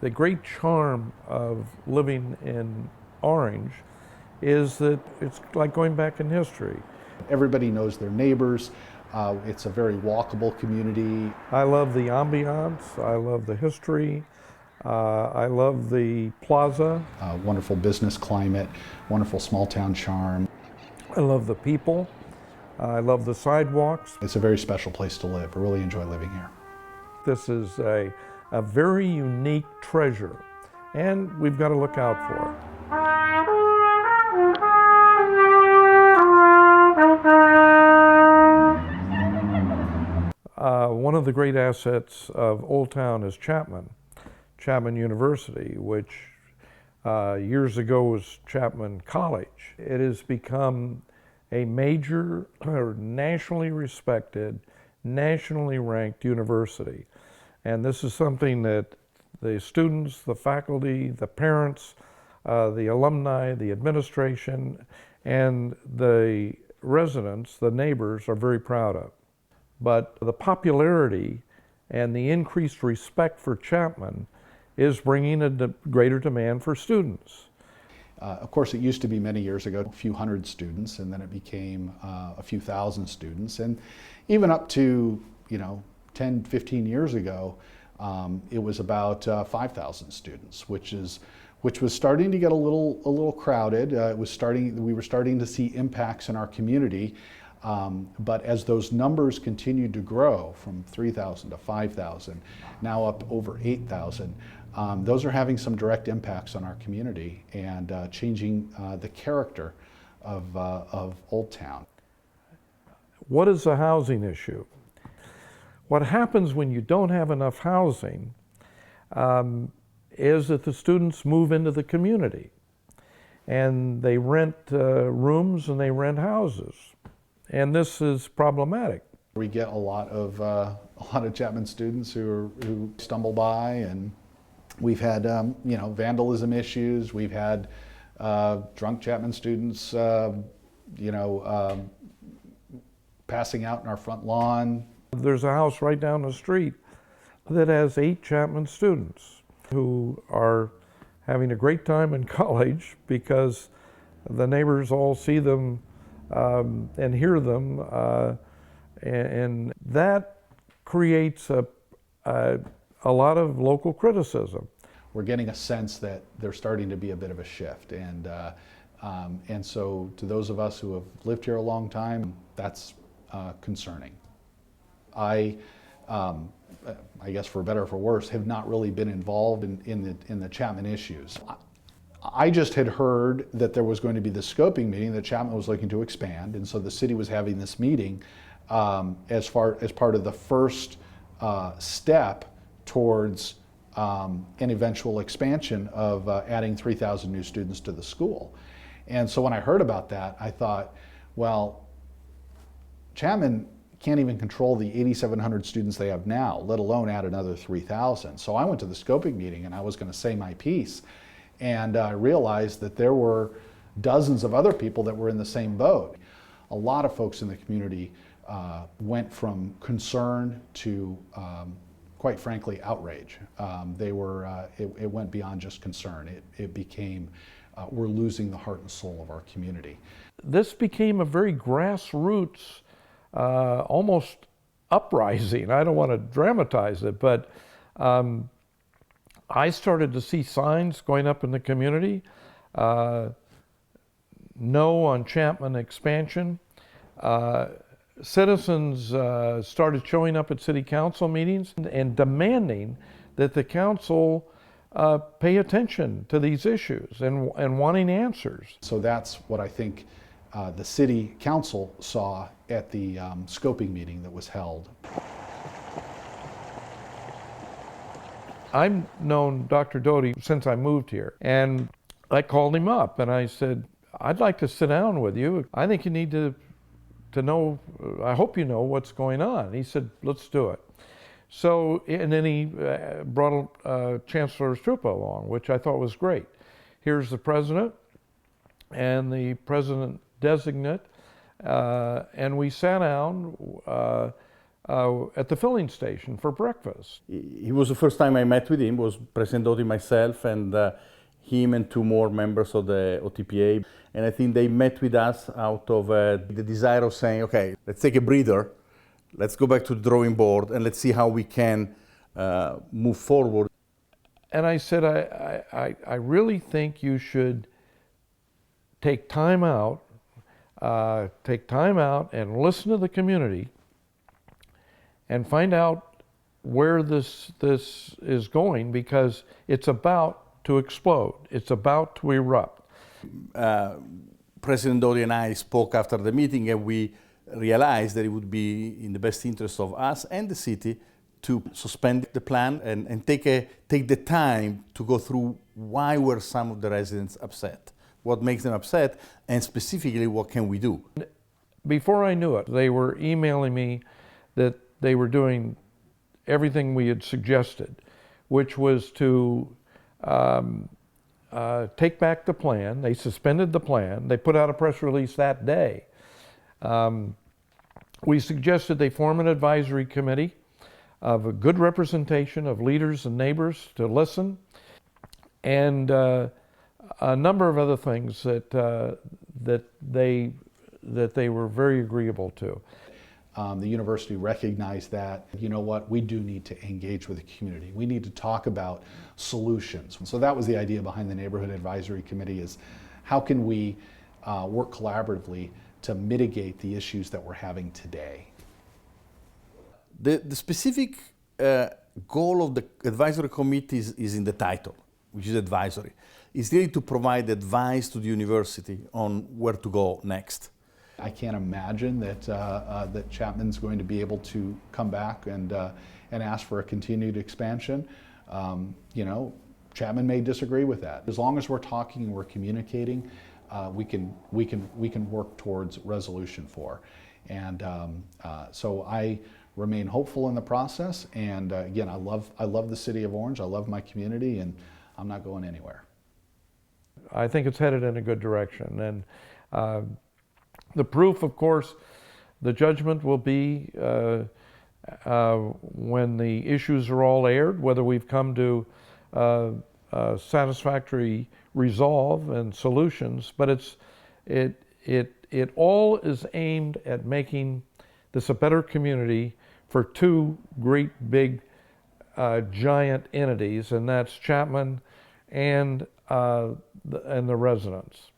The great charm of living in Orange is that it's like going back in history. Everybody knows their neighbors. It's a very walkable community. I love the ambiance, I love the history, I love the plaza. Wonderful business climate, wonderful small town charm. I love the people, I love the sidewalks. It's a very special place to live. I really enjoy living here. This is a very unique treasure, and we've got to look out for it. One of the great assets of Old Town is Chapman University, which years ago was Chapman College. It has become a major, nationally respected, nationally ranked university. And this is something that the students, the faculty, the parents, the alumni, the administration, and the residents, the neighbors, are very proud of. But the popularity and the increased respect for Chapman is bringing a greater demand for students. Of course, it used to be many years ago, a few hundred students, and then it became a few thousand students. And even up to, 10, 15 years ago, it was about 5,000 students, which was starting to get a little crowded. We were starting to see impacts in our community. But as those numbers continued to grow from 3,000 to 5,000, now up over 8,000, those are having some direct impacts on our community and changing the character of Old Town. What is the housing issue? What happens when you don't have enough housing is that the students move into the community and they rent rooms and they rent houses. And this is problematic. We get a lot of Chapman students who stumble by, and we've had vandalism issues. We've had drunk Chapman students, passing out in our front lawn. There's a house right down the street that has 8 Chapman students who are having a great time in college because the neighbors all see them and hear them, and that creates a lot of local criticism. We're getting a sense that there's starting to be a bit of a shift, and so to those of us who have lived here a long time, that's concerning. I guess for better or for worse, have not really been involved in the Chapman issues. I just had heard that there was going to be this scoping meeting that Chapman was looking to expand, and so the city was having this meeting as part of the first step towards an eventual expansion of adding 3,000 new students to the school. And so when I heard about that, I thought, well, Chapman can't even control the 8,700 students they have now, let alone add another 3,000. So I went to the scoping meeting and I was going to say my piece. And I realized that there were dozens of other people that were in the same boat. A lot of folks in the community went from concern to, quite frankly, outrage. It went beyond just concern. It became, we're losing the heart and soul of our community. This became a very grassroots, almost uprising. I don't want to dramatize it, but I started to see signs going up in the community, no on Chapman expansion. Citizens started showing up at city council meetings and demanding that the council pay attention to these issues and wanting answers. So that's what I think the city council saw at the scoping meeting that was held. I've known Dr. Doty since I moved here, and I called him up and I said, I'd like to sit down with you. I think you need to know, I hope you know what's going on. And he said, let's do it. So, and then he brought Chancellor Stupa along, which I thought was great. Here's the president and the president designate, and we sat down. at the filling station for breakfast. It was the first time I met with him, was President Doty, myself, and him and two more members of the OTPA. And I think they met with us out of the desire of saying, okay, let's take a breather, let's go back to the drawing board, and let's see how we can move forward. And I said, I really think you should take time out and listen to the community and find out where this is going, because it's about to explode. It's about to erupt. President Doty and I spoke after the meeting, and we realized that it would be in the best interest of us and the city to suspend the plan and take the time to go through why were some of the residents upset, what makes them upset, and specifically what can we do. Before I knew it, they were emailing me that they were doing everything we had suggested, which was to take back the plan. They suspended the plan. They put out a press release that day. We suggested they form an advisory committee of a good representation of leaders and neighbors to listen, and a number of other things that they were very agreeable to. The university recognized that, you know what, we do need to engage with the community. We need to talk about solutions. So that was the idea behind the Neighborhood Advisory Committee, is how can we work collaboratively to mitigate the issues that we're having today. The specific goal of the advisory committee is in the title, which is advisory. It's really to provide advice to the university on where to go next. I can't imagine that that Chapman's going to be able to come back and ask for a continued expansion. You know, Chapman may disagree with that. As long as we're talking and we're communicating, we can work towards resolution for. And so I remain hopeful in the process. And again, I love the city of Orange. I love my community, and I'm not going anywhere. I think it's headed in a good direction. And the proof, of course, the judgment will be when the issues are all aired, whether we've come to satisfactory resolve and solutions. But it all is aimed at making this a better community for two great big giant entities, and that's Chapman and the residents.